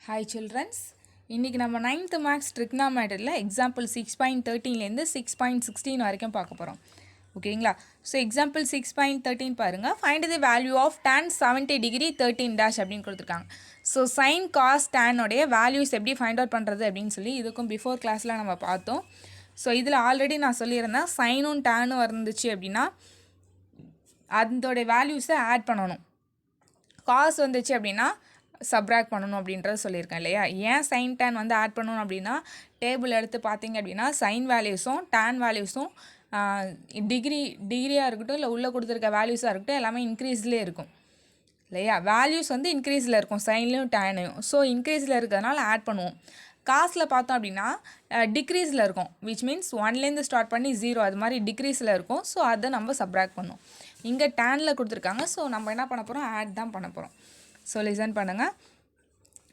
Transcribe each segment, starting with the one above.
Hi childrens, இன்னைக்கு நம்ம 9th maths trigonometryல example 6.13லேருந்து 6.16 வரைக்கும் பார்க்க போகிறோம். ஓகேங்களா? ஸோ எக்ஸாம்பிள் 6.13 பாருங்கள். Find the value of tan 70 degree 13 dash அப்படின்னு கொடுத்துருக்காங்க. ஸோ சைன் காஸ் டேனோடைய வேல்யூஸ் எப்படி ஃபைண்ட் அவுட் பண்ணுறது அப்படின்னு சொல்லி இதுக்கும் பிஃபோர் கிளாஸில் நம்ம பார்த்தோம். ஸோ இதில் ஆல்ரெடி நான் சொல்லியிருந்தேன் சைனும் டேனும் வந்துச்சு அப்படின்னா அதோடைய வேல்யூஸை ஆட் பண்ணணும். காஸ் வந்துச்சு அப்படின்னா சப்ராக்ட் பண்ணணும் அப்படின்றத சொல்லியிருக்கேன் இல்லையா. ஏன் சைன் டேன் வந்து ஆட் பண்ணணும் அப்படின்னா டேபிள் எடுத்து பார்த்தீங்க அப்படின்னா சைன் வேல்யூஸும் டேன் வேல்யூஸும் டிகிரியாக இருக்கட்டும் இல்லை உள்ளே கொடுத்துருக்க வேல்யூஸாக இருக்கட்டும் எல்லாமே இன்க்ரீஸ்லேயே இருக்கும் இல்லையா. வேல்யூஸ் வந்து இன்க்ரீஸில் இருக்கும் சைன்லேயும் டேனையும். ஸோ இன்க்ரீஸில் இருக்கிறதுனால ஆட் பண்ணுவோம். காசில் பார்த்தோம் அப்படின்னா டிக்ரீஸில் இருக்கும், விச் மீன்ஸ் 1லேருந்து ஸ்டார்ட் பண்ணி 0 அது மாதிரி டிக்ரீஸில் இருக்கும். ஸோ அதை நம்ம சப்ராக்ட் பண்ணோம். இங்கே டேனில் கொடுத்துருக்காங்க. ஸோ நம்ம என்ன பண்ண போகிறோம், ஆட் தான் பண்ண போகிறோம். ஸோ லிசன் பண்ணுங்கள்.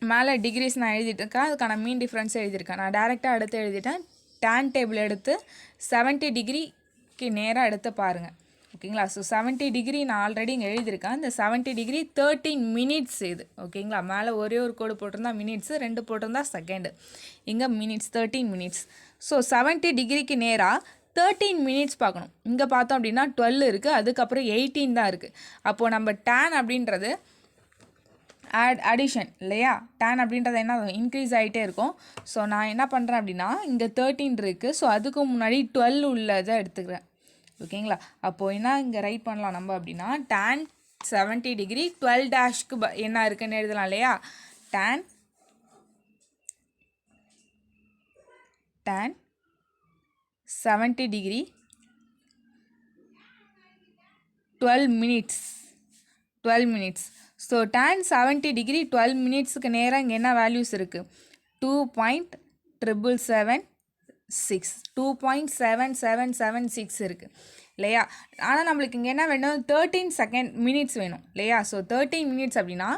மேலே டிகிரிஸ் நான் எழுதிட்டுருக்கேன், அதுக்கான மீன் டிஃப்ரென்ஸ் எழுதியிருக்கேன். நான் டேரெக்டாக எடுத்து எழுதிட்டேன். டேன் டேபிள் எடுத்து 70 டிகிரிக்கு நேராக எடுத்து பாருங்கள். ஓகேங்களா. ஸோ 70 டிகிரி நான் ஆல்ரெடி இங்கே எழுதியிருக்கேன். இந்த 70 டிகிரி 13 மினிட்ஸ் இது. ஓகேங்களா. மேலே ஒரே ஒரு கோடு போட்டிருந்தா மினிட்ஸு, 2 போட்டிருந்தா செகண்டு. இங்கே மினிட்ஸ் 13 மினிட்ஸ். ஸோ 70 டிகிரிக்கு நேராக 13 மினிட்ஸ் பார்க்கணும். இங்கே பார்த்தோம் அப்படின்னா 12 இருக்குது, அதுக்கப்புறம் 18 தான் இருக்குது. அப்போது நம்ம டேன் அப்படின்றது அடிஷன் இல்லையா. டேன் அப்படின்றது என்ன இன்க்ரீஸ் ஆகிட்டே இருக்கும். ஸோ நான் என்ன பண்ணுறேன் அப்படின்னா இங்கே 13 இருக்குது. ஸோ அதுக்கு முன்னாடி 12 உள்ளதை எடுத்துக்கிறேன். ஓகேங்களா. அப்போது என்ன இங்கே ரைட் பண்ணலாம் நம்ம அப்படின்னா டேன் 70 டிகிரி 12 டேஷ்க்கு என்ன இருக்குன்னு எழுதலாம் இல்லையா. Tan 70 degree 12 minutes. So tan 70 degree 12 மினிட்ஸுக்கு நேராக இங்கே என்ன வேல்யூஸ் இருக்குது, 2.77776 2.7776 இருக்குது இல்லையா. ஆனால் நம்மளுக்கு இங்கே என்ன வேணும், 13 மினிட்ஸ் வேணும் இல்லையா. ஸோ 13 மினிட்ஸ் அப்படின்னா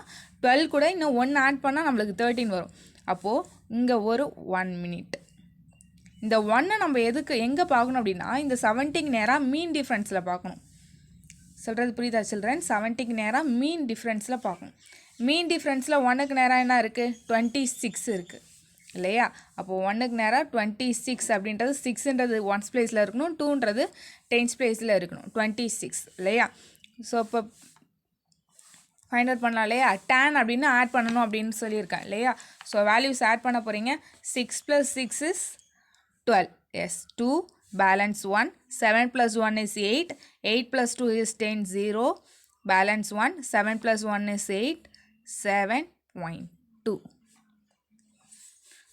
12 கூட இன்னும் 1 ஆட் பண்ணால் நம்மளுக்கு 13 வரும். அப்போது இங்கே ஒரு 1 மினிட். இந்த 1 நம்ம எங்கே பார்க்கணும் அப்படின்னா இந்த 70க்கு நேராக மீன் டிஃப்ரென்ஸில் பார்க்கணும். சொல்கிறது புரியுதா சில்ட்ரன். 70க்கு நேராக மீன் டிஃப்ரென்ஸில் பார்க்கணும். மீன் டிஃப்ரென்ஸில் 1க்கு நேராக என்ன இருக்குது, 26 இருக்குது இல்லையா. அப்போது 1க்கு நேராக 26 அப்படின்றது 6ன்றது 1s பிளேஸில் இருக்கணும், 2ன்றது 10s பிளேஸில் இருக்கணும், 26 இல்லையா. ஸோ இப்போ ஃபைண்ட் அவுட் பண்ணலாம் இல்லையா. டேன் அப்படின்னு ஆட் பண்ணணும் அப்படின்னு சொல்லியிருக்கேன் இல்லையா. ஸோ வேல்யூஸ் ஆட் பண்ண போகிறீங்க. 6 + 6 is 12. S 2 balance 1, 7 + 1 is 8, 8 + 2 is 10, 0, balance 1, 7 + 1 is 8, 7.2.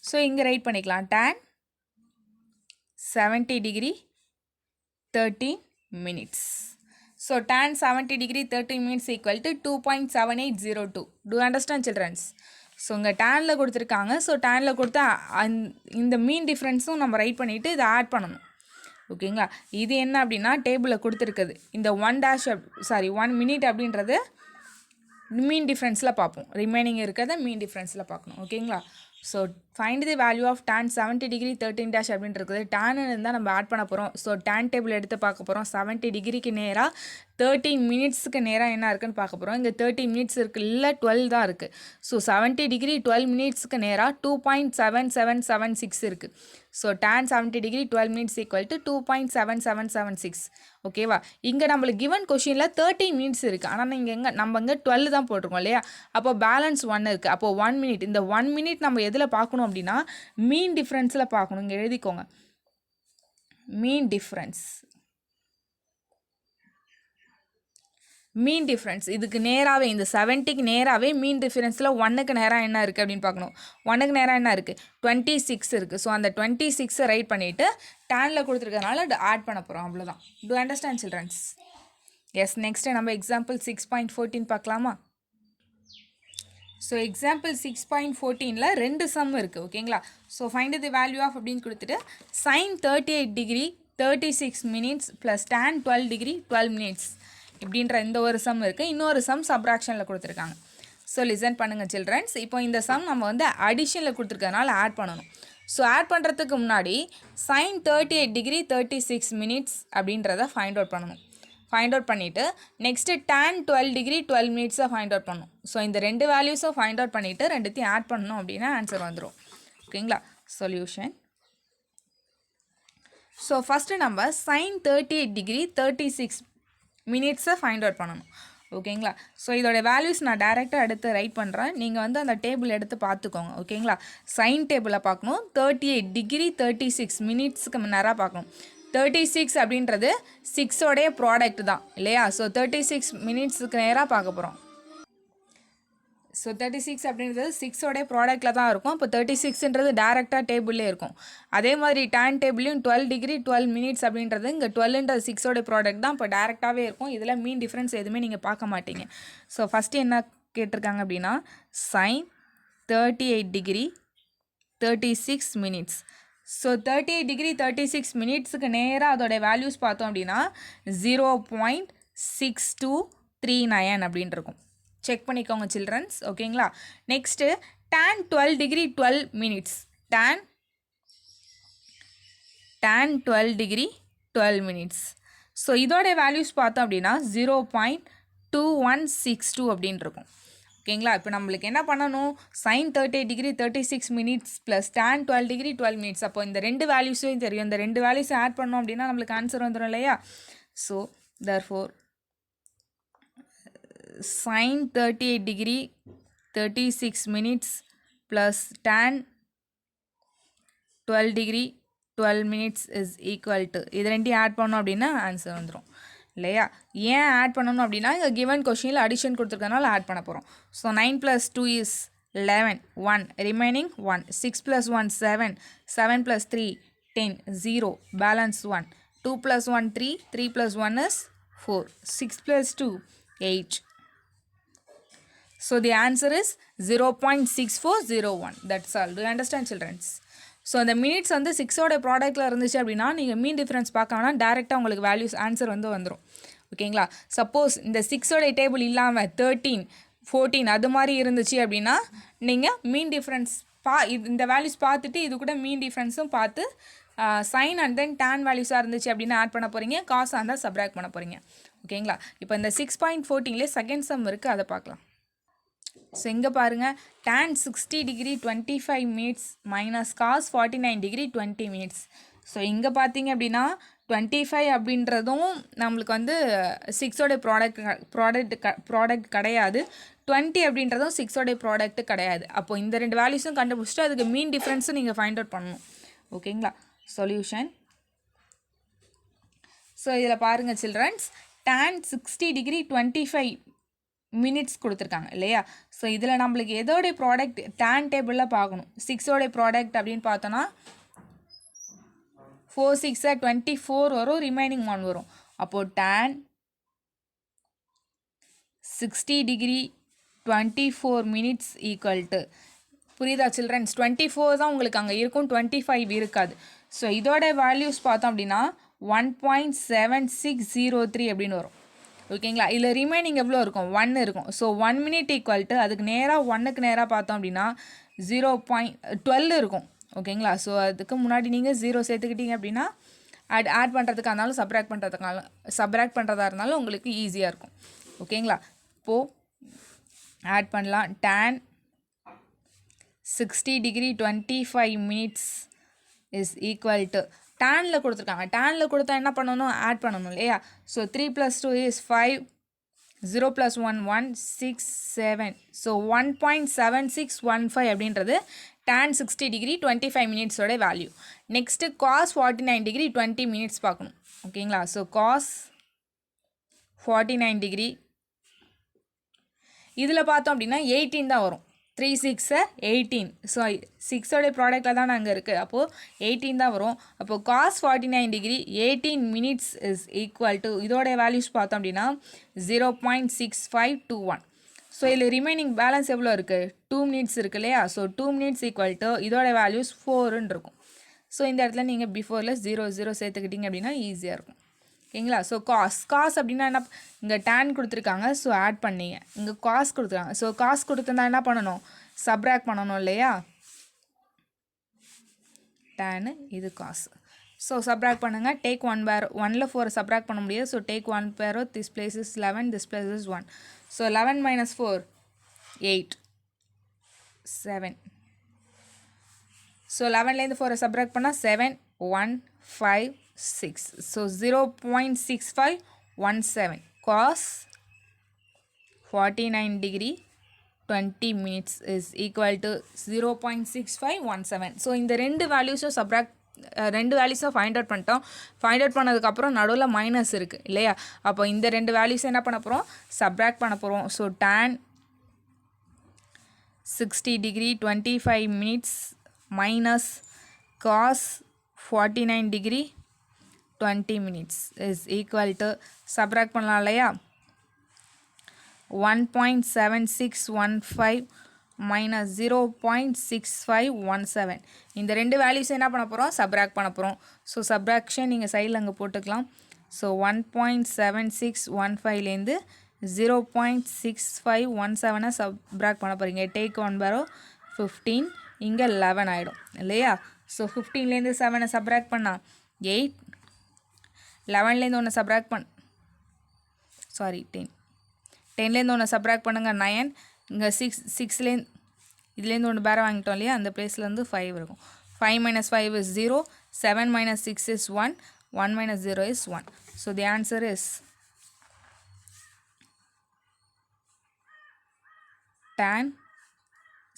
So இங்கே ரைட் பண்ணிக்கலாம் tan 70 degree 13 minutes. So tan 70 degree 13 minutes equal to 2.7802. Do you understand childrens? So இங்கே டேனில் கொடுத்துருக்காங்க. ஸோ டேனில் கொடுத்தா இந்த மீன் டிஃப்ரென்ஸும் நம்ம ரைட் பண்ணிவிட்டு இதை ஆட் பண்ணணும். ஓகேங்களா. இது என்ன அப்படின்னா டேபிளில் கொடுத்துருக்குது. இந்த 1 மினிட் அப்படின்றது மீன் டிஃப்ரென்ஸில் பார்ப்போம். ரிமைனிங் இருக்கிறத மீன் டிஃப்ரென்ஸில் பார்க்கணும். ஓகேங்களா. So find the value of tan 70 degree 13 dash அப்படின்னு இருக்குது. டேன்னு இருந்தால் நம்ம ஆட் பண்ண போகிறோம். ஸோ டேன் டேபிள் எடுத்து பார்க்க போகிறோம். 70 டிகிரிக்கு நேராக 13 மினிட்ஸுக்கு நேராக என்ன இருக்குன்னு பார்க்க போகிறோம். இங்கே 13 மினிட்ஸ் இருக்குது இல்லை 12 தான் இருக்குது. ஸோ 70 டிகிரி 12 மினிட்ஸுக்கு நேராக 2.7776 இருக்குது. So tan 70 degree 12 minutes equal to 2.7776. ஓகேவா. இங்கே நம்மளுக்கு கிவன் கொஷினில் 13 மினிட்ஸ் இருக்குது. ஆனால் நம்ம இங்கே 12 தான் போட்டிருக்கோம் இல்லையா. அப்போ பேலன்ஸ் 1 இருக்குது. அப்போது 1 மினிட். இந்த 1 மினிட் நம்ம எதில் பார்க்கணும் அப்படின்னா மீன் டிஃப்ரென்ஸில் பார்க்கணும். இங்கே எழுதிக்கோங்க மீன் டிஃப்ரென்ஸ். இதுக்கு நேராகவே இந்த 70க்கு நேராகவே மீன் டிஃப்ரென்ஸில் 1க்கு நேராக என்ன இருக்குது அப்படின்னு பார்க்கணும். 1க்கு நேராக என்ன இருக்குது, 26 இருக்குது. ஸோ அந்த 26 ரைட் பண்ணிவிட்டு டேனில் கொடுத்துருக்கறனால ஆட் பண்ண போகிறோம். அவ்வளோதான். To understand children's? Yes. Next நம்ம எக்ஸாம்பிள் 6.14 பார்க்கலாமா. ஸோ எக்ஸாம்பிள் 6.14ல் 2 சம் இருக்குது. ஓகேங்களா. So find the value of அப்படின்னு கொடுத்துட்டு sine 38 degree 36 minutes plus tan 12 degree 12 minutes இப்படின்ற இந்த ஒரு சம் இருக்குது. இன்னொரு சம் சப்ராக்ஷனில் கொடுத்துருக்காங்க. ஸோ லிசன் பண்ணுங்கள் சில்ட்ரன்ஸ். இப்போ இந்த சம் நம்ம வந்து அடிஷனில் கொடுத்துருக்கறனால ஆட் பண்ணணும். ஸோ ஆட் பண்ணுறதுக்கு முன்னாடி சைன் 38 டிகிரி 36 மினிட்ஸ் அப்படின்றத ஃபைண்ட் அவுட் பண்ணணும். ஃபைண்ட் அவுட் பண்ணிவிட்டு நெக்ஸ்ட்டு tan 12 டிகிரி 12 மினிட்ஸை ஃபைண்ட் அவுட் பண்ணணும். ஸோ இந்த ரெண்டு வேல்யூஸும் ஃபைண்ட் அவுட் பண்ணிவிட்டு ரெண்டுத்தையும் ஆட் பண்ணணும் அப்படின்னா ஆன்சர் வந்துடும். ஓகேங்களா? சொல்யூஷன். ஸோ ஃபஸ்ட்டு நம்ம sin 38 டிகிரி 36 மினிட்ஸை ஃபைண்ட் அவுட் பண்ணணும். ஓகேங்களா? ஸோ இதோட வேல்யூஸ் நான் டேரெக்டாக எடுத்து ரைட் பண்ணுறேன். நீங்கள் வந்து அந்த டேபிள் எடுத்து பார்த்துக்கோங்க. ஓகேங்களா? சைன் டேபிளில் பார்க்கணும். 38 டிகிரி 36 மினிட்ஸுக்கு நேராக பார்க்கணும். 36 அப்படின்றது 6ஓடைய ப்ராடக்ட் தான் இல்லையா? ஸோ 36 மினிட்ஸுக்கு நேராக பார்க்க போகிறோம். ஸோ 36 அப்படின்றது 6ஓடைய ப்ராடக்டில் தான் இருக்கும். இப்போ 36ன்றது டேரெக்டாக டேபிள்லே இருக்கும். அதே மாதிரி tan டேபிளையும் 12 டிகிரி 12 மினிட்ஸ் அப்படின்றது இங்கே 12ன்றது 6ஓடைய ப்ராடக்ட் தான். இப்போ டேரெக்டாகவே இருக்கும். இதில் மீன் டிஃப்ரென்ஸ் எதுவுமே நீங்கள் பார்க்க மாட்டீங்க. ஸோ ஃபஸ்ட்டு என்ன கேட்டிருக்காங்க அப்படின்னா sin 38 degree 36 minutes. So 38 degree 36 மினிட்ஸுக்கு நேராக அதோடைய வேல்யூஸ் பார்த்தோம் அப்படின்னா 0.6239 அப்படின்ட்டு இருக்கும். செக் பண்ணிக்கோங்க சில்ட்ரன்ஸ். ஓகேங்களா? Next tan 12 degree 12 minutes. tan 12 degree 12 minutes. So இதோட வேல்யூஸ் பார்த்தோம் அப்படின்னா 0.2162 அப்படின்ட்டு இருக்கும். ஓகேங்களா? இப்போ நம்மளுக்கு என்ன பண்ணணும்? sin 38 degree 36 minutes plus tan 12 degree 12 minutes. அப்போ இந்த ரெண்டு வேல்யூஸையும் தெரியும். இந்த ரெண்டு வேல்யூஸை ஆட் பண்ணோம் அப்படின்னா நம்மளுக்கு ஆன்சர் வந்துடும் இல்லையா? So therefore sin 38 degree 36 minutes plus tan 12 degree 12 minutes is equal to இது ரெண்டையும் ஆட் பண்ணோம் அப்படின்னா ஆன்சர் வந்துடும் இல்லையா? ஏன் ஆட் பண்ணணும் அப்படின்னா இங்கே கிவன் கொஷினில் அடிஷன் கொடுத்துருக்கனால ஆட் பண்ண போகிறோம். So 9 + 2 is 11 1 remaining 1 6 + 1 7 7 + 3 10 0 balance 1 2 + 1 3 3 + 1 is 4 6 + 2 8. So the answer is 0.6401. That's all. Do you understand children? So இந்த மினிட்ஸ் வந்து 6ஓட ப்ராடக்ட்டில் இருந்துச்சு அப்படின்னா நீங்கள் மீன் டிஃப்ரென்ஸ் பார்க்கணும்னா டேரெக்டாக உங்களுக்கு வேல்யூஸ் ஆன்சர் வந்துடும். ஓகேங்களா? சப்போஸ் இந்த 6ஓட டேபிள் இல்லாமல் 13 14 அது மாதிரி இருந்துச்சு அப்படின்னா நீங்கள் மீன் டிஃப்ரென்ஸ் இந்த வேல்யூஸ் பார்த்துட்டு இது கூட மீன் டிஃப்ரென்ஸும் பார்த்து சைன் அண்ட் தென் tan வேல்யூஸாக இருந்துச்சு அப்படின்னா ஆட் பண்ண போகிறீங்க. காசாக இருந்தால் சப்ராக்ட் பண்ண போகிறீங்க. ஓகேங்களா? இப்போ இந்த 6.14லே செகண்ட் சம் இருக்குது, அதை பார்க்கலாம். ஸோ இங்கே பாருங்கள், tan 60 degree 25 minutes minus cos 49 degree 20 minutes. So இங்கே பார்த்தீங்க அப்படின்னா 25 அப்படின்றதும் நம்மளுக்கு வந்து 6ஓடைய ப்ராடக்ட் கிடையாது. 20 அப்படின்றதும் 6ஓடைய ப்ராடக்ட் கிடையாது. அப்போ இந்த ரெண்டு வேல்யூஸும் கண்டுபிடிச்சிட்டு அதுக்கு மீன் டிஃப்ரென்ஸும் நீங்கள் ஃபைண்ட் அவுட் பண்ணணும். ஓகேங்களா? சொல்யூஷன். ஸோ இதில் பாருங்கள் சில்ட்ரன்ஸ், tan 60 டிகிரி 25 மினிட்ஸ் கொடுத்துருக்காங்க இல்லையா? ஸோ இதில் நம்மளுக்கு எதோடைய ப்ராடக்ட் tan டேபிளில் பார்க்கணும். 6ஓடைய ப்ராடக்ட் அப்படின்னு பார்த்தோன்னா 4 6 24 வரும், ரிமைனிங் 1 வரும். அப்போது tan 60 degree 24 minutes equal to, புரியுதா சில்ட்ரன்ஸ்? 24 தான் உங்களுக்கு அங்கே இருக்கும், 25 இருக்காது. ஸோ இதோட வேல்யூஸ் பார்த்தோம் அப்படின்னா 1.7603 அப்படின்னு வரும். ஓகேங்களா? இதில் ரிமைனிங் எவ்வளோ இருக்கும்? 1 இருக்கும். ஸோ 1 மினிட் ஈக்குவல் டு அதுக்கு நேராக 1க்கு நேராக பார்த்தோம் அப்படின்னா 0.12 இருக்கும். ஓகேங்களா? ஸோ அதுக்கு முன்னாடி நீங்கள் 0 சேர்த்துக்கிட்டீங்க அப்படின்னா ஆட் பண்ணுறதுக்காக இருந்தாலும் சப்ராக்ட் பண்ணுறதா இருந்தாலும் உங்களுக்கு ஈஸியாக இருக்கும். ஓகேங்களா? இப்போது ஆட் பண்ணலாம். tan 60 degree 25 minutes is equal to Daniil கொடுத்துருக்காங்க. டேனில் கொடுத்தா என்ன பண்ணணும்? ஆட் பண்ணணும் இல்லையா? So 3 + 2 is 5 0 + 1 1 6 7. ஸோ 1.7615 அப்படின்றது tan 60 டிகிரி 25 மினிட்ஸோட value. Next cos 49 degree 20 minutes பார்க்கணும். ஓகேங்களா? ஸோ cos 49 டிகிரி இதில் பார்த்தோம் அப்படின்னா 18 தான் வரும். 3 6 18. ஸோ 6ஓடைய ப்ராடக்டில் தான் அங்கே இருக்குது. அப்போது 18 தான் வரும். அப்போது cos 49 degree 18 minutes is equal to இதோடைய வேல்யூஸ் பார்த்தோம் அப்படின்னா 0.6521. ஸோ இதில் ரிமைனிங் பேலன்ஸ் எவ்வளோ இருக்குது? 2 மினிட்ஸ் இருக்குது இல்லையா? ஸோ 2 மினிட்ஸ் ஈக்குவல் டு இதோட வேல்யூஸ் 4ன்னு இருக்கும். ஸோ இந்த இடத்துல நீங்கள் பிஃபோரில் 0 0 சேர்த்துக்கிட்டிங்க அப்படின்னா ஈஸியாக இருக்கும். ஓகேங்களா? ஸோ காஸ் அப்படின்னா என்ன? இங்கே tan கொடுத்துருக்காங்க, ஸோ ஆட் பண்ணிங்க. இங்கே காஸ் கொடுத்துருக்காங்க, ஸோ காஸ் கொடுத்துருந்தா என்ன பண்ணணும்? சப்ராக்ட் பண்ணணும் இல்லையா? tan இது காசு. ஸோ சப்ராக்ட் பண்ணுங்கள். டேக் 1 பேர் 1ல் 4 சப்ராக்ட் பண்ண முடியாது. ஸோ டேக் 1 பேர் this place is 11, this place is 1. So 11 minus 4 8 7. So 11லேருந்து 4 சப்ராக்ட் பண்ணால் 7 1 5 6. So 0.6517 cos 49 degree 20 minutes is equal to 0.6517. So இந்த ரெண்டு வேல்யூஸும் ரெண்டு வேல்யூஸும் ஃபைண்ட் அவுட் பண்ணிட்டோம். ஃபைண்ட் அவுட் பண்ணதுக்கப்புறம் நடுவில் மைனஸ் இருக்குது இல்லையா? அப்போ இந்த ரெண்டு வேல்யூஸும் என்ன பண்ண போகிறோம்? சப்ராக்ட் பண்ண போகிறோம். So tan 60 degree 25 minutes minus cos 49 degree 20 minutes is equal to subtract பண்ணலாம் இல்லையா? 1.7615 minus 0.6517. இந்த ரெண்டு வேல்யூஸ் என்ன பண்ண போகிறோம்? சப்ராக்ட் பண்ண போகிறோம். ஸோ சப்ராக்ஷன் நீங்கள் சைடில் அங்கே போட்டுக்கலாம். ஸோ 1.7615லேருந்து 0.6517 சப்ராக்ட் பண்ண போகிறீங்க. டேக் 1 பேரோ 15, இங்கே 11 ஆகிடும் இல்லையா? ஸோ 15லேருந்து 7 சப்ராக்ட் பண்ணால் 8, 11லேருந்து 1 சப்ராக்ட் 10, 10லேருந்து 1 சப்ராக்ட் பண்ணுங்கள் 9, இங்கே 6லேருந்து இதுலேருந்து 1 பேரை வாங்கிட்டோம் இல்லையா? அந்த பிளேஸ்லேருந்து 5 இருக்கும். 5 minus 5 is 0, 7 minus 6 is 1, 1 minus 0 is 1. So the answer is tan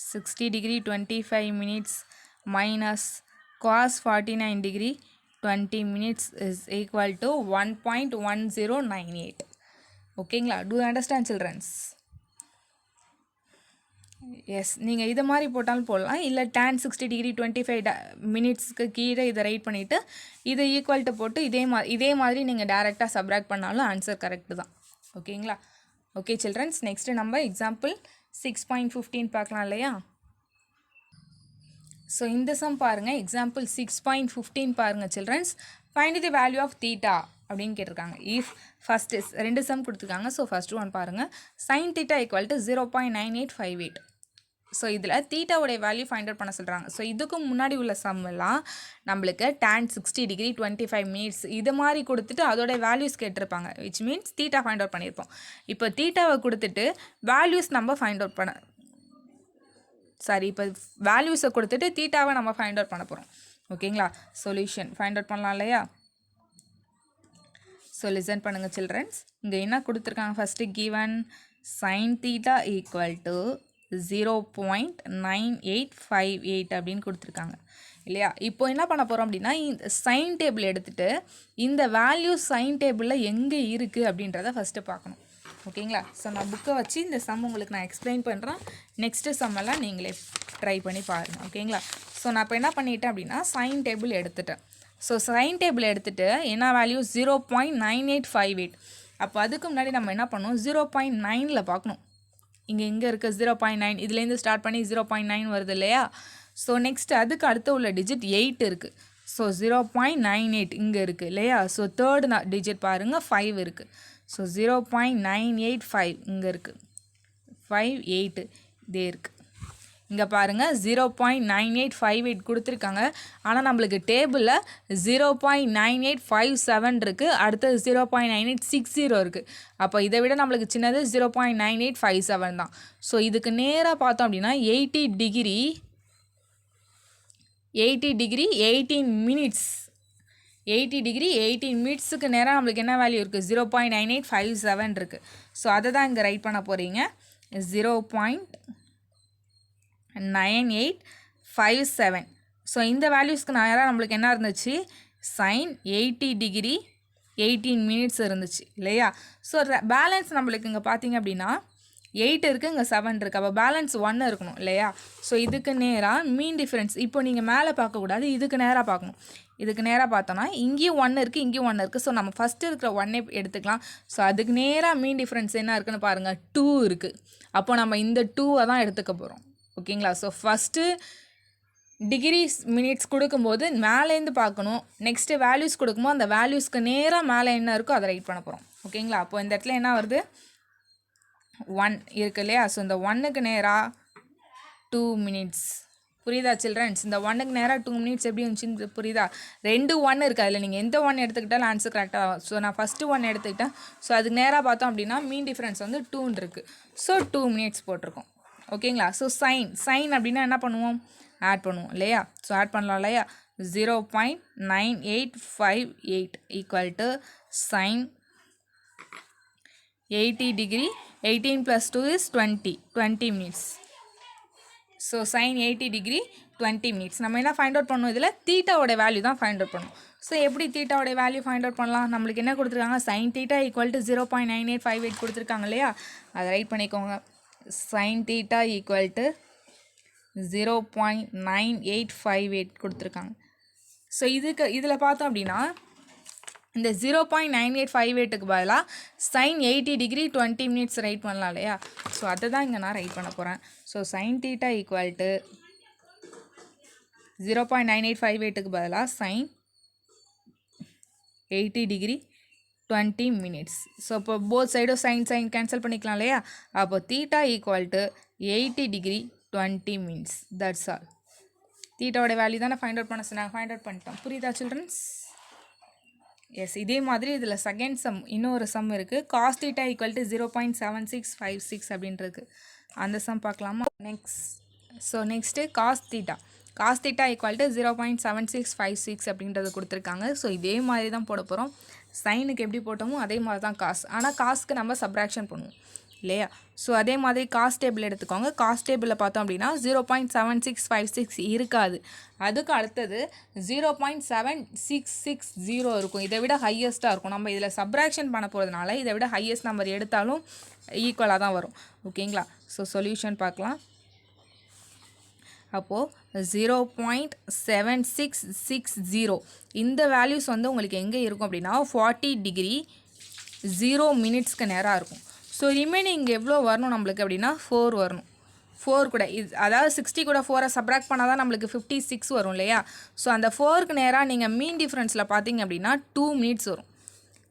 60 degree 25 minutes minus cos 49 degree 20 minutes is equal to 1.1098. ஓகேங்களா? Do you understand childrens? Yes, நீங்கள் இதை மாதிரி போட்டாலும் போடலாம். இல்லை tan 60 degree 25 மினிட்ஸ்க்கு கீழே இதை ரைட் பண்ணிவிட்டு இதை ஈக்குவல்ட்டு போட்டு இதே மாதிரி நீங்கள் டேரெக்டாக சப்ராக்ட் பண்ணாலும் ஆன்சர் கரெக்டு தான். ஓகேங்களா? ஓகே சில்ட்ரன்ஸ், நெக்ஸ்ட்டு நம்ம எக்ஸாம்பிள் 6.15 பார்க்கலாம் இல்லையா? ஸோ இந்த சம் பாருங்கள். எக்ஸாம்பிள் 6.15 பாருங்கள் childrens. Find the value of theta அப்படின்னு கேட்டிருக்காங்க. இஃப் ஃபஸ்ட்டு ரெண்டு சம் கொடுத்துருக்காங்க. ஸோ ஃபஸ்ட்டு ஒன் பாருங்கள். sin theta equal to 0.9858. ஸோ இதில் தீட்டாவுடைய வேல்யூ ஃபைண்ட் அவுட் பண்ண சொல்கிறாங்க. ஸோ இதுக்கு முன்னாடி உள்ள சம்மெல்லாம் நம்மளுக்கு tan 60 degree 25 minutes இது மாதிரி கொடுத்துட்டு அதோடைய வேல்யூஸ் கேட்டிருப்பாங்க. Which means theta find out பண்ணியிருப்போம். இப்போ தீட்டாவை கொடுத்துட்டு வேல்யூஸ் நம்ம ஃபைண்ட் அவுட் இப்போ வேல்யூஸை கொடுத்துட்டு தீட்டாவை நம்ம ஃபைண்ட் அவுட் பண்ண போகிறோம். ஓகேங்களா? சொல்யூஷன் ஃபைண்ட் அவுட் பண்ணலாம் இல்லையா? ஸோ லிசன் பண்ணுங்கள் சில்ட்ரன்ஸ். இங்கே என்ன கொடுத்துருக்காங்க? First given sin theta equal to 0.9858 அப்படின்னு கொடுத்துருக்காங்க இல்லையா? இப்போ என்ன பண்ண போகிறோம் அப்படின்னா, இந்த சைன் டேபிள் எடுத்துகிட்டு இந்த வேல்யூ சைன் டேபிளில் எங்கே இருக்குது அப்படின்றத ஃபஸ்ட்டு பார்க்கணும். ஓகேங்களா? ஸோ நான் புக்கை வச்சு இந்த சம் உங்களுக்கு நான் எக்ஸ்பிளைன் பண்ணுறேன். நெக்ஸ்ட்டு சம்மெல்லாம் நீங்களே ட்ரை பண்ணி பாருங்கள். ஓகேங்களா? ஸோ நான் இப்போ என்ன பண்ணிட்டேன் அப்படின்னா சைன் டேபிள் எடுத்துட்டேன். ஸோ சைன் டேபிள் எடுத்துகிட்டு என்ன வேல்யூ 0.9858. அப்போ அதுக்கு முன்னாடி நம்ம என்ன பண்ணணும்? 0.9ல் பார்க்கணும். இங்கே இருக்க 0.9 இதுலேருந்து ஸ்டார்ட் பண்ணி 0.9 வருது இல்லையா? ஸோ நெக்ஸ்ட்டு அதுக்கு அடுத்து உள்ள டிஜிட் 8 இருக்குது. ஸோ 0.98 இங்கே இருக்குது இல்லையா? ஸோ தேர்டு டிஜிட் பாருங்கள் 5 இருக்குது. ஸோ 0.985 இங்கே இருக்குது, 5 8 இதே இருக்குது. இங்கே பாருங்கள் 0.9858 கொடுத்துருக்காங்க. ஆனால் நம்மளுக்கு டேபிளில் 0.9857 இருக்குது. அடுத்தது 0.9860 இருக்குது. அப்போ இதை விட நம்மளுக்கு சின்னது 0.9857 தான். ஸோ இதுக்கு நேராக பார்த்தோம் அப்படின்னா 80 degree 18 minutes 80 degree 18 minutesக்கு நேராக நம்மளுக்கு என்ன வேல்யூ இருக்குது? 0.9857 இருக்குது. ஸோ அதை தான் இங்கே ரைட் பண்ண போகிறீங்க. 0.9857. ஸோ இந்த வேல்யூஸ்க்கு நேராக நம்மளுக்கு என்ன இருந்துச்சு? sin 80 degree 18 minutes இருந்துச்சு இல்லையா? ஸோ பேலன்ஸ் நம்மளுக்கு இங்கே பார்த்தீங்க அப்படின்னா 8 இருக்குது, இங்கே 7 இருக்குது. அப்போ பேலன்ஸ் 1 இருக்கணும் இல்லையா? ஸோ இதுக்கு நேராக மீன் டிஃப்ரென்ஸ் இப்போ நீங்கள் மேலே பார்க்கக்கூடாது, இதுக்கு நேராக பார்க்கணும். இதுக்கு நேராக பார்த்தோன்னா இங்கேயும் 1 இருக்குது, இங்கேயும் 1 இருக்குது. ஸோ நம்ம ஃபஸ்ட்டு இருக்கிற 1 எடுத்துக்கலாம். ஸோ அதுக்கு நேராக மீன் டிஃப்ரென்ஸ் என்ன இருக்குன்னு பாருங்கள், 2 இருக்குது. அப்போ நம்ம இந்த 2வை தான் எடுத்துக்க போகிறோம். ஓகேங்களா? ஸோ ஃபஸ்ட்டு டிகிரிஸ் மினிட்ஸ் கொடுக்கும்போது மேலேருந்து பார்க்கணும். நெக்ஸ்ட்டு வேல்யூஸ் கொடுக்கும்போது அந்த வேல்யூஸ்க்கு நேராக மேலே என்ன இருக்கோ அதை ரைட் பண்ண போகிறோம். ஓகேங்களா? அப்போ இந்த இடத்துல என்ன வருது? 1 இருக்கு இல்லையா? ஸோ இந்த 1க்கு நேராக 2 minutes புரியுதா சில்ட்ரன்ஸ்? இந்த 1க்கு நேராக 2 மினிட்ஸ் எப்படி இருந்துச்சுன்னு புரியுதா? 2 1 இருக்குது, அதில் நீங்கள் எந்த 1 எடுத்துக்கிட்டாலும் ஆன்சர் கரெக்டாக ஆகும். ஸோ நான் ஃபஸ்ட்டு 1 எடுத்துக்கிட்டேன். ஸோ அதுக்கு நேராக பார்த்தோம் அப்படின்னா மீன் டிஃப்ரென்ஸ் வந்து 2 இருக்குது. ஸோ 2 மினிட்ஸ் போட்டிருக்கோம். ஓகேங்களா? ஸோ சைன் அப்படின்னா என்ன பண்ணுவோம்? ஆட் பண்ணுவோம் இல்லையா? ஸோ ஆட் பண்ணலாம் இல்லையா? 0.9858 equal to sine 80 degree. 18 + 2 is 20 minutes. So sine 80 degree 20 minutes. நம்ம என்ன ஃபைண்ட் அவுட் பண்ணணும்? இதில் தீட்டாவோட வேல்யூ தான் ஃபைண்ட் அவுட் பண்ணணும். ஸோ எப்படி தீட்டாவோட வேல்யூ ஃபைண்ட் அவுட் பண்ணலாம்? நம்மளுக்கு என்ன கொடுத்துருக்காங்க? சைன் தீட்டா ஈக்குவல் டு 0.9858 கொடுத்துருக்காங்க இல்லையா? அதை ரைட் பண்ணிக்கோங்க. சைன் தீட்டா ஈக்குவல் டு 0.9858 கொடுத்துருக்காங்க. ஸோ இதில் பார்த்தோம் அப்படின்னா இந்த 0.9858க்கு பதிலாக சைன் 80 டிகிரி 20 மினிட்ஸ் ரைட் பண்ணலாம் இல்லையா? ஸோ அதை தான் இங்கே நான் ரைட் பண்ண போகிறேன். So sine theta equal to 0.9858க்கு பதிலாக சைன் 80 டிகிரி 20 மினிட்ஸ். ஸோ இப்போ போத் சைடும் சைன் கேன்சல் பண்ணிக்கலாம் இல்லையா? அப்போ theta equal to 80 degree 20 minutes. That's all. தீட்டாவோட வேல்யூ தானே ஃபைண்ட் அவுட் பண்ண சொன்னாங்க, ஃபைண்ட் அவுட் பண்ணிட்டோம். புரியுதா சில்ட்ரன்ஸ்? எஸ், இதே மாதிரி இதில் செகண்ட் சம் இன்னொரு சம் இருக்குது. காஸ் தீட்டா ஈக்குவல் டு 0.7656 அப்படின்றது. அந்த சம் பார்க்கலாமா? Next cos theta equal to 0.7656 அப்படின்றது கொடுத்துருக்காங்க. ஸோ இதே மாதிரி தான் போட போகிறோம். சைனுக்கு எப்படி போட்டோமோ அதே மாதிரி தான் காஸ். ஆனால் காஸ்க்கு நம்ம சப்ராக்ஷன் பண்ணுவோம் இல்லையா? ஸோ அதே மாதிரி காஸ் டேபிள் எடுத்துக்கோங்க. காஸ் டேபிளில் பார்த்தோம் அப்படின்னா 0.7656 இருக்காது. அதுக்கு அடுத்தது 0.7660 இருக்கும். இதை விட ஹையஸ்ட்டாக இருக்கும். நம்ம இதில் சப்ராக்ஷன் பண்ண போகிறதுனால இதை விட ஹையஸ்ட் நம்பர் எடுத்தாலும் ஈக்குவலாக தான் வரும். ஓகேங்களா? ஸோ சொல்யூஷன் பார்க்கலாம். அப்போது 0.7660 இந்த வேல்யூஸ் வந்து உங்களுக்கு எங்கே இருக்கும் அப்படின்னா 40 டிகிரி 0 மினிட்ஸ்க்கு நேராக இருக்கும். ஸோ ரிமைனிங் எவ்வளோ வரணும் நம்மளுக்கு அப்படின்னா 4 வரணும். 4 கூட அதாவது 60 கூட 4 சப்ராக்ட் பண்ணால் தான் நம்மளுக்கு 56 வரும் இல்லையா? ஸோ அந்த 4க்கு நேராக நீங்கள் மீன் டிஃப்ரென்ஸில் பார்த்தீங்க அப்படின்னா 2 மினிட்ஸ் வரும்.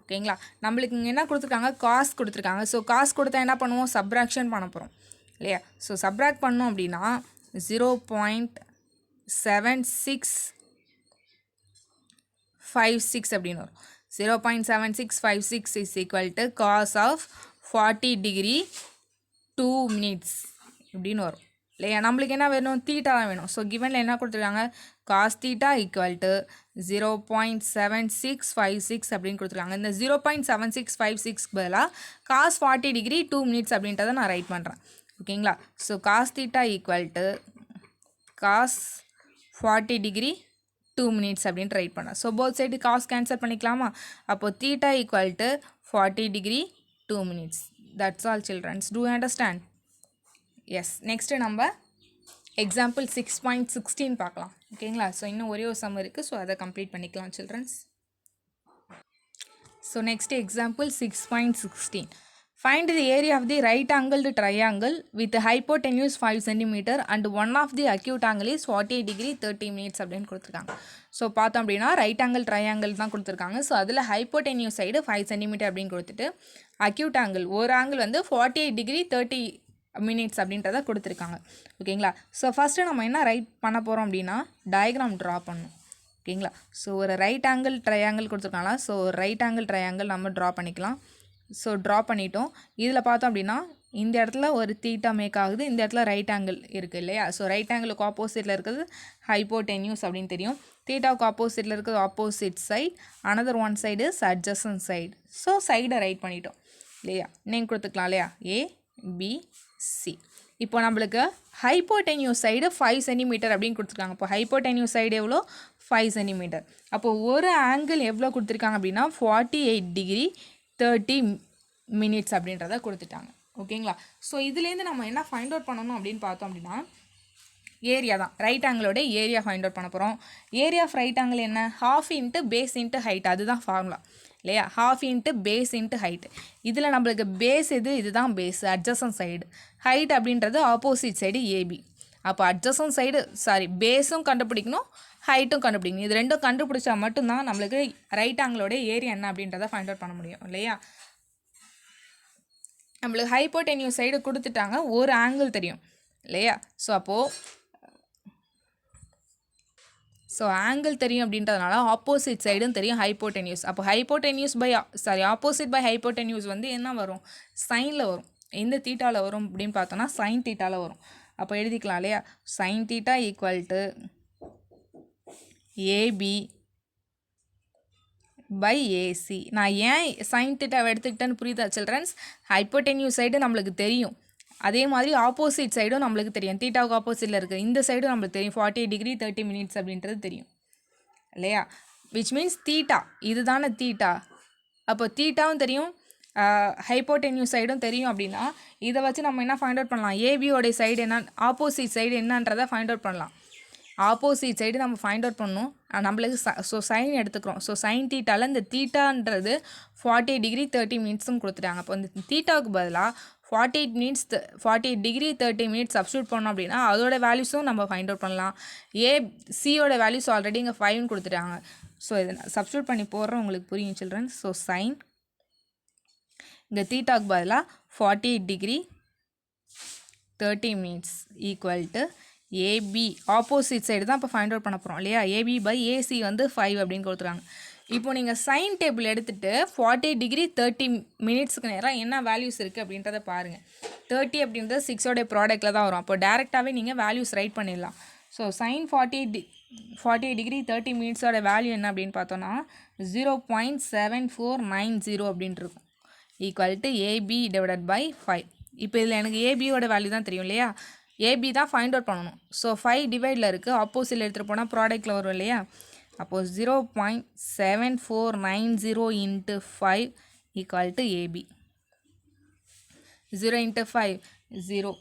ஓகேங்களா? நம்மளுக்கு இங்கே என்ன கொடுத்துருக்காங்க? காஸ் கொடுத்துருக்காங்க. ஸோ காஸ் கொடுத்தா என்ன பண்ணுவோம்? சப்ராக்ஷன் பண்ண போகிறோம் இல்லையா? ஸோ சப்ராக்ட் பண்ணோம் அப்படின்னா 0.7656 அப்படின்னு வரும். 0.7656 is equal to cos of 40 degree 2 minutes இப்படின்னு வரும் இல்லையா? நம்மளுக்கு என்ன வேணும்? தீட்டா தான் வேணும். ஸோ கிவனில் என்ன கொடுத்துருக்காங்க? காஸ் தீட்டா ஈக்குவல் டு 0.7656 அப்படின்னு கொடுத்துருக்காங்க. இந்த 0.7656 பதிலாக காஸ் 40 டிகிரி 2 மினிட்ஸ் அப்படின்றத நான் ரைட் பண்ணுறேன். ஓகேங்களா? So cos theta equal to cos 40 degree 2 minutes அப்படின்னு ரைட் பண்ணேன். So both side cos cancel பண்ணிக்கலாமா? அப்போது theta equal to 40 degree 2 minutes. That's all children. Do you understand? Yes. Next நம்ம example 6.16 பார்க்கலாம். ஓகேங்களா? ஸோ இன்னும் ஒரே ஒரு சம் இருக்குது. ஸோ அதை கம்ப்ளீட் பண்ணிக்கலாம் childrens. So next example 6.16. Find the area of the right angled triangle with hypotenuse 5 cm and one of the acute angle is 48 degree 30 minutes அப்படின்னு கொடுத்துருக்காங்க. ஸோ பார்த்தோம் அப்படின்னா ரைட் ஆங்கிள் ட்ரையாங்கிள் தான் கொடுத்துருக்காங்க. So அதில் hypotenuse side 5 cm அப்படின்னு கொடுத்துட்டு acute angle ஒரு ஆங்கிள் வந்து 48 டிகிரி 30 மினிட்ஸ் அப்படின்றத கொடுத்துருக்காங்க. ஓகேங்களா? ஸோ ஃபஸ்ட்டு நம்ம என்ன ரைட் பண்ண போகிறோம் அப்படின்னா டயக்ராம் ட்ரா பண்ணணும். ஓகேங்களா? ஸோ ஒரு ரைட் ஆங்கிள் ட்ரையாங்கிள் கொடுத்துருக்காங்களா? ஸோ ரைட் ஆங்கிள் ட்ரையாங்கிள் நம்ம ட்ரா பண்ணிக்கலாம். ஸோ ட்ரா பண்ணிட்டோம். இதில் பார்த்தோம் அப்படின்னா இந்த இடத்துல ஒரு தீட்டா மேக் ஆகுது, இந்த இடத்துல ரைட் ஆங்கிள் இருக்குது இல்லையா? ஸோ ரைட் ஆங்கிளுக்கு ஆப்போசிட்டில் இருக்கிறது ஹைப்போடென்யூஸ் அப்படின்னு தெரியும். தீட்டாவுக்கு ஆப்போசிட்டில் இருக்கிறது opposite side, another one side is adjacent side. So சைடை ரைட் பண்ணிட்டோம் இல்லையா? நேம் கொடுத்துக்கலாம் இல்லையா? ABC. இப்போ நம்மளுக்கு ஹைப்போடென்யூஸ் சைடு 5 cm அப்படின்னு கொடுத்துருக்காங்க. இப்போ ஹைப்போடென்யூஸ் சைடு எவ்வளோ? 5 cm. அப்போது ஒரு ஆங்கிள் எவ்வளோ கொடுத்துருக்காங்க அப்படின்னா 48 டிகிரி 30 மினிட்ஸ் அப்படின்றத கொடுத்துட்டாங்க. ஓகேங்களா? ஸோ இதுலேருந்து நம்ம என்ன ஃபைண்ட் அவுட் பண்ணணும் அப்படின்னு பார்த்தோம் அப்படின்னா ஏரியா தான். ரைட் ஆங்கிளோட ஏரியா ஃபைண்ட் அவுட் பண்ண போகிறோம். ஏரியா ஆஃப் ரைட் ஆங்கிள் என்ன? ½ இன்ட்டு பேஸ் இன்ட்டு ஹைட். அதுதான் ஃபார்முலா இல்லையா? ½ இன்ட்டு பேஸ் இன்ட்டு ஹைட். இதில் நம்மளுக்கு பேஸ் இதுதான் பேஸ், அட்ஜசன்ட் சைடு. ஹைட் அப்படின்றது ஆப்போசிட் சைடு ஏபி. அப்போ அட்ஜசன்ட் சைடு பேஸும் கண்டுபிடிக்கணும், ஹைட்டும் கண்டுபிடிக்கணும். இது ரெண்டும் கண்டுபிடிச்சா மட்டும்தான் நம்மளுக்கு ரைட் ஆங்கிளோட ஏரியா என்ன அப்படின்றத ஃபைண்ட் அவுட் பண்ண முடியும் இல்லையா? நம்மளுக்கு ஹைப்போடென்யூஸ் சைடு கொடுத்துட்டாங்க, ஒரு ஆங்கிள் தெரியும் இல்லையா? ஸோ அப்போது ஸோ ஆங்கிள் தெரியும் அப்படின்றதுனால ஆப்போசிட் சைடும் தெரியும் ஹைப்போடென்யூஸ். அப்போ hypotenuse by opposite by hypotenuse வந்து என்ன வரும், சைனில் வரும். எந்த தீட்டாவில் வரும் அப்படின்னு பார்த்தோன்னா சைன் தீட்டாவில் வரும். அப்போ எழுதிக்கலாம் இல்லையா, sine theta equal to AB by AC. நான் ஏன் சைன் தீட்டாவை எடுத்துக்கிட்டேன்னு புரியுதா சில்ட்ரன்ஸ்? ஹைப்போடென்யூஸ் சைடு நம்மளுக்கு தெரியும், அதே மாதிரி ஆப்போசிட் சைடும் நம்மளுக்கு தெரியும். தீட்டாவுக்கு ஆப்போசிட்டில் இருக்குது இந்த சைடும் நம்மளுக்கு தெரியும் 48 டிகிரி 30 மினிட்ஸ் அப்படின்றது தெரியும் இல்லையா. விச் மீன்ஸ் தீட்டா இது தானே தீட்டா. அப்போ தீட்டாவும் தெரியும் ஹைப்போடென்யூஸ் சைடும் தெரியும். அப்படின்னா இதை வச்சு நம்ம என்ன ஃபைண்ட் அவுட் பண்ணலாம், ஏபியோடைய சைடு என்ன, ஆப்போசிட் சைடு என்னன்றதை ஃபைண்ட் அவுட் பண்ணலாம். ஆப்போசிட் சைடு நம்ம ஃபைண்ட் அவுட் பண்ணணும். நம்மளுக்கு ஸோ சைன் எடுத்துக்கிறோம். ஸோ சைன் தீட்டாவில் இந்த தீட்டான்றது 48 டிகிரி 30 மினிட்ஸும் கொடுத்துட்டாங்க. அப்போ இந்த தீட்டாவுக்கு பதிலாக 48 டிகிரி 30 மினிட்ஸ் சப்ஸ்டியூட் பண்ணோம் அப்படின்னா அதோட வேல்யூஸும் நம்ம ஃபைண்ட் அவுட் பண்ணலாம். சியோட வேல்யூஸ் ஆல்ரெடி இங்கே 5ன்னு கொடுத்துட்டாங்க. ஸோ இதை சப்ஸ்டியூட் பண்ணி போடுறோம், உங்களுக்கு புரியும் சில்ட்ரன். ஸோ சைன் இங்கே தீட்டாவுக்கு பதிலாக 48 degree 30 minutes equal to AB opposite side தான் இப்போ ஃபைண்ட் அவுட் பண்ண போகிறோம் இல்லையா. ஏபி பை ஏசி வந்து 5 அப்படின்னு கொடுத்துருக்காங்க. இப்போ நீங்கள் சைன் டேபிள் எடுத்துகிட்டு 48 டிகிரி 30 மினிட்ஸுக்கு நேரம் என்ன வேல்யூஸ் இருக்குது அப்படின்றத பாருங்கள். 30 அப்படின்றது 6ஓடைய ப்ராடக்ட்டில் தான் வரும். அப்போ டேரெக்டாகவே நீங்கள் வேல்யூஸ் ரைட் பண்ணிடலாம். ஸோ சைன் 48 டிகிரி 30 மினிட்ஸோட வேல்யூ என்ன அப்படின்னு பார்த்தோன்னா 0.7490 அப்படின்ட்டு இருக்கும். Equal to AB divided by 5. இப்போ இதில் எனக்கு ஏபியோட வேல்யூ தான் தெரியும் இல்லையா, ஏபி தான் ஃபைண்ட் அவுட் பண்ணணும். ஸோ 5 டிவைடில் இருக்குது, ஆப்போசிட்டில் எடுத்துகிட்டு போனால் ப்ராடக்ட்டில் வரும் இல்லையா. அப்போது 0.7490 into 5 equal to AB. 0 into 5 0.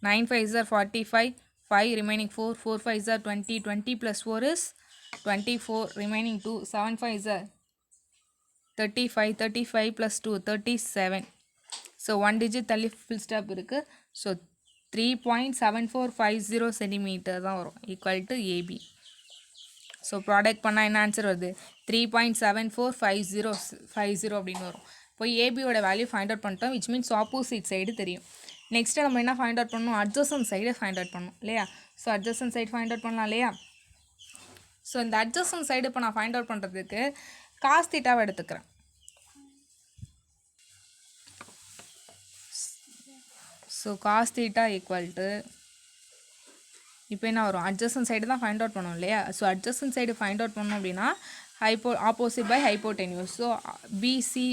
9 5s are 45, 5 remaining 4, 4 5s are 20, 20 plus 4 is 24, remaining 2, 7 5s are 35, 35 plus 2 37. So 1 digit தள்ளி full stop இருக்கு. So 3.7450 centimeter தான் வரும் equal to AB. So product பண்ணால் என்ன ஆன்சர் வருது, 3.7450 அப்படின்னு வரும். இப்போ ஏபியோட வேல்யூ ஃபைண்ட் அவுட் பண்ணிட்டோம், விச் மீன்ஸ் ஆப்போசிட் சைடு தெரியும். நெக்ஸ்ட்டு நம்ம என்ன ஃபைண்ட் அவுட் பண்ணணும், அட்ஜசன்ட் சைடு ஃபைண்ட் அவுட் பண்ணணும் இல்லையா. So adjacent side find out பண்ணலாம் இல்லையா. ஸோ இந்த அட்ஜசன்ட் சைடு இப்போ நான் ஃபைண்ட் அவுட் பண்ணுறதுக்கு காஸ் தீட்டாவை எடுத்துக்கிறேன். So cos theta equal to இப்போ என்ன வரும், அட்ஜசன்ட் சைடு தான் ஃபைண்ட் அவுட் பண்ணணும் இல்லையா. So adjacent side find out பண்ணோம் அப்படின்னா opposite by hypotenuse. So BC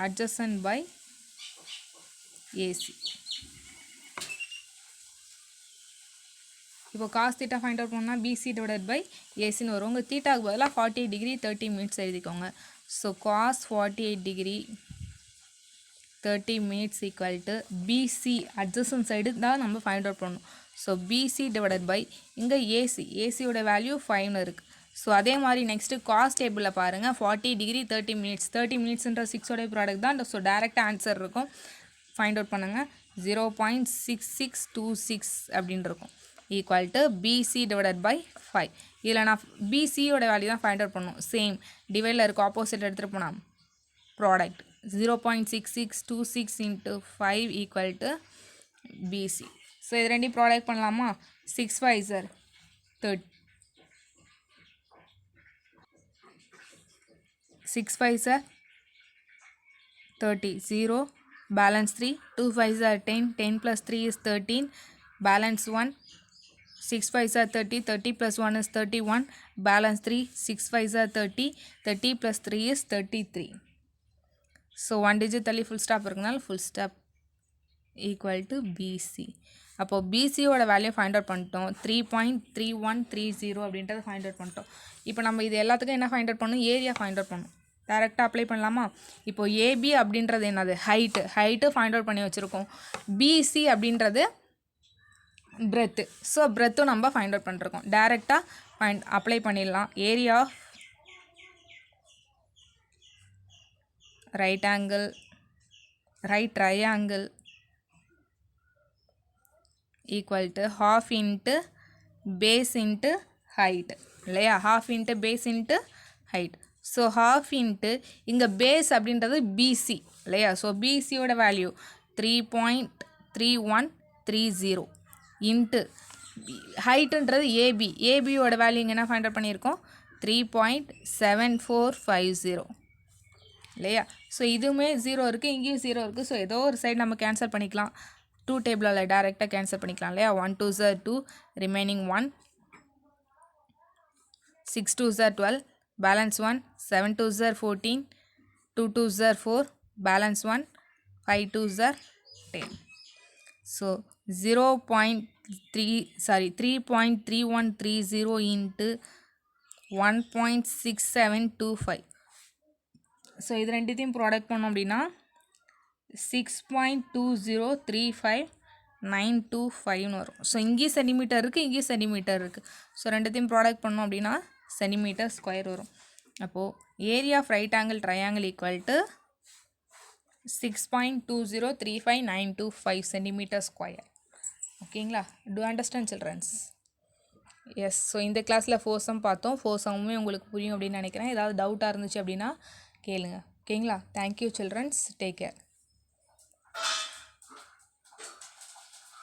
adjacent by AC. இப்போ காஸ் தீட்டா ஃபைண்ட் அவுட் பண்ணால் பிசி டிவைடட் பை ஏசின்னு வரும். உங்கள் தீட்டாவுக்கு பதிலாக 48 டிகிரி 30 மினிட்ஸ் எழுதிக்கோங்க. So cos 48 degree 30 minutes equal to BC adjacent side தான் நம்ம find out பண்ணணும். ஸோ பிசி டிவைடட் பை இங்கே ஏசியோட வேல்யூ 5ன்னு இருக்குது. ஸோ அதே மாதிரி நெக்ஸ்ட்டு காஸ் டேபிளில் பாருங்கள் 40 டிகிரி 30 மினிட்ஸ் 30 மினிட்ஸ்ன்ற 6ஓடைய ப்ராடக்ட் தான். ஸோ டேரெக்ட் ஆன்சர் இருக்கும், ஃபைண்ட் அவுட் பண்ணுங்கள். 0.6626 அப்படின்னு இருக்கும் equal to BC divided by 5. இதில் நான் பிசியோட வேல்யூ தான் ஃபைண்ட் அவுட் பண்ணணும். சேம் டிவைடில் இருக்கும், ஆப்போசிட் எடுத்துகிட்டு போனால் product 0.6626 into 5 equal to BC. ஸோ இது ரெண்டையும் ப்ராடக்ட் பண்ணலாமா. 6 5s are 30, 6 5s are 30, 0 balance 3, 2 5s are 10, 10 plus 3 is 13, balance 1, 6 5s are 30, 30 plus 1 is 31, balance 3, 6 5s are 30, 30 plus 3 is 33. So 1 digit தள்ளி ஃபுல் ஸ்டாப் இருக்குனால full stop equal to PC. அப்போது பிசியோட value find out பண்ணிட்டோம், 3.3130 அப்படின்றத find out பண்ணிட்டோம். இப்போ நம்ம இது எல்லாத்துக்கும் என்ன ஃபைண்ட் அவுட் பண்ணணும், ஏரியா ஃபைண்ட் அவுட் பண்ணணும். டேரெக்டாக அப்ளை பண்ணலாமா. இப்போது ஏபி அப்படின்றது என்னது, ஹைட்டு ஃபைண்ட் அவுட் பண்ணி வச்சுருக்கோம். பிசி அப்படின்றது பிரெத்து. ஸோ பிரெத்தும் நம்ம ஃபைண்ட் அவுட் பண்ணிருக்கோம். டேரெக்டாக அப்ளை பண்ணிடலாம். Area right triangle equal to half into base into height இல்லையா, half into base into height. So half into இங்கே base அப்படின்றது BC இல்லையா. ஸோ BCயோட வேல்யூ 3.3130 into ஹைட்டுன்றது ஏபி, ஏபியோட வேல்யூ இங்கே என்ன ஃபைண்ட் அவுட் பண்ணியிருக்கோம் 3.7450 இல்லையா? ஸோ இதுவுமே 0 இருக்குது, இங்கேயும் 0 இருக்குது. ஸோ ஏதோ ஒரு சைடு நம்ம கேன்சல் பண்ணிக்கலாம். 2 டேபிளில் டேரெக்டாக கேன்சல் பண்ணிக்கலாம் இல்லையா? 1 2s are 2, remaining 1, 6 2s are 12, balance 1, 7 2s are 14, 2 2s are 4, balance 1, 5 2s are 10. So 3.3130 into 1.6725. So இது ரெண்டுத்தையும் ப்ராடக்ட் பண்ணோம் அப்படின்னா 6.2035925 வரும். ஸோ இங்கேயும் சென்டிமீட்டர் இருக்குது, இங்கேயும் சென்டிமீட்டர் இருக்குது. ஸோ ரெண்டுத்தையும் ப்ராடக்ட் பண்ணோம் அப்படின்னா சென்டிமீட்டர் ஸ்கொயர் வரும். அப்போது area of right angle triangle equal to 6.2035925 centimetre square. ஓகேங்களா? Do understand children's? Yes. So இந்த கிளாஸில் 4 சம் பார்த்தோம். 4 சம்முமே உங்களுக்கு புரியும் அப்படின்னு நினைக்கிறேன். ஏதாவது டவுட்டாக இருந்துச்சு அப்படின்னா கேளுங்க. ஓகேங்களா? Thank you childrens. Take care.